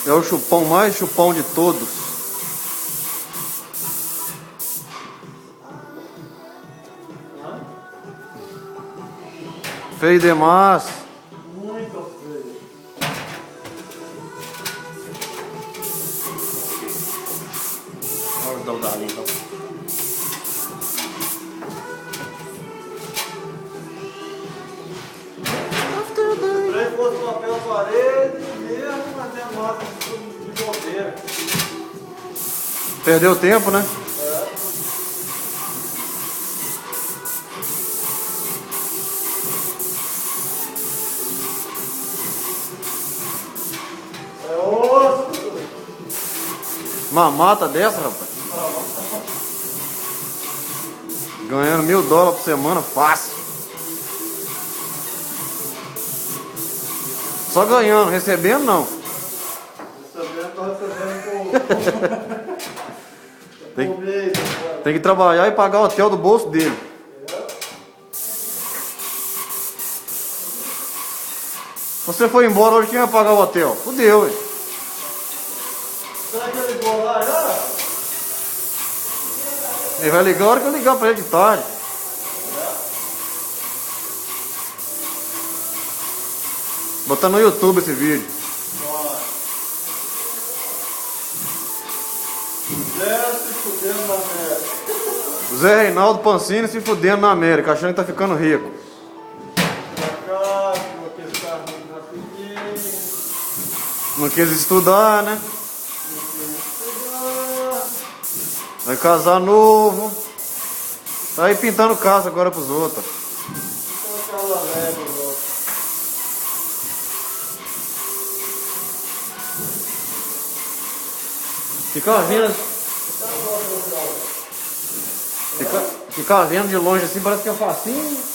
É o chupão mais chupão de todos. Feio demais. Muito feio. Olha o dali, então. Se ele fosse papel parede, mesmo, mas é massa de bobeira. Perdeu tempo, né? É osso. Uma mata dessa, rapaz. Ganhando $1000 por semana, fácil. Só ganhando, recebendo não. Recebendo, tô recebendo Tem, por mês. tem que trabalhar e pagar o hotel do bolso dele. Se você for embora hoje, quem vai pagar o hotel? Fudeu, ué. Será que ele ligou lá já? Ele vai ligar a hora que eu ligar pra ele de tarde. Botar no YouTube esse vídeo. Zé se fudendo na merda. Zé Reinaldo Pancini se fudendo na América, achando que tá ficando rico. Pra cá, com aquele carrinho rapidinho. Não quis estudar, né? Vai casar novo. Tá aí pintando casa agora pros outros. Com aquela leve, louco. Ficar vendo. Ficar vendo de longe assim parece que é facinho.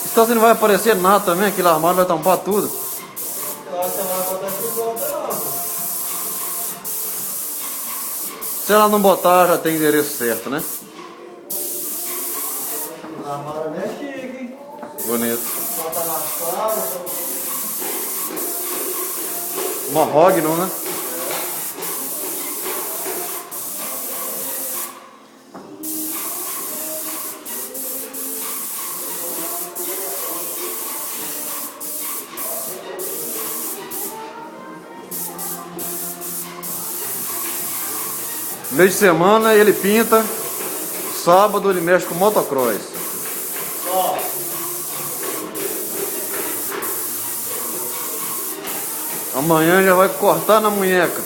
Então você não vai aparecer nada também, aquele armário vai tampar tudo. Eu acho que ela vai botar aqui igual dela. Se ela não botar, já tem endereço certo, né? A Mara é chique, hein? Bonito. Bota na sala. Mahogno, né? Mês de semana ele pinta, sábado ele mexe com motocross. Ó. Amanhã já vai cortar na munheca.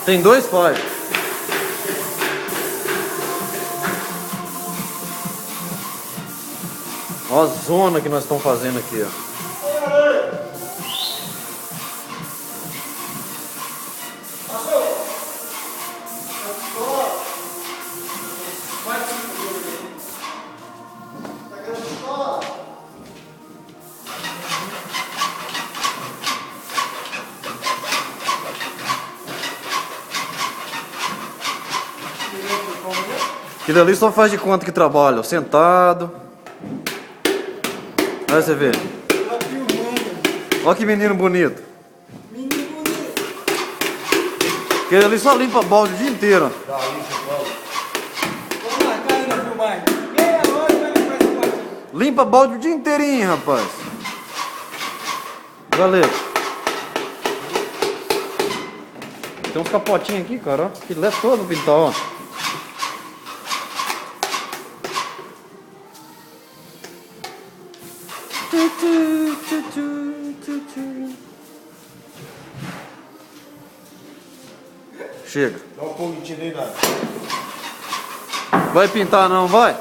Tem dois pais. Olha a zona que nós estamos fazendo aqui, ó. Aquilo ali só faz de conta que trabalha, ó, sentado. Olha você ver. Tá filmando. Olha que menino bonito. Menino bonito. Aquele ali só limpa balde o dia inteiro, ó. Vamos lá, cara na filmagem. Meia hora vai limpar esse quartinho. Limpa balde o dia inteirinho, rapaz. Valeu. Tem uns capotinhos aqui, cara, ó. Que lê todo pintar, ó. Chega. Dá um pouquinho de nada. Vai pintar não, vai?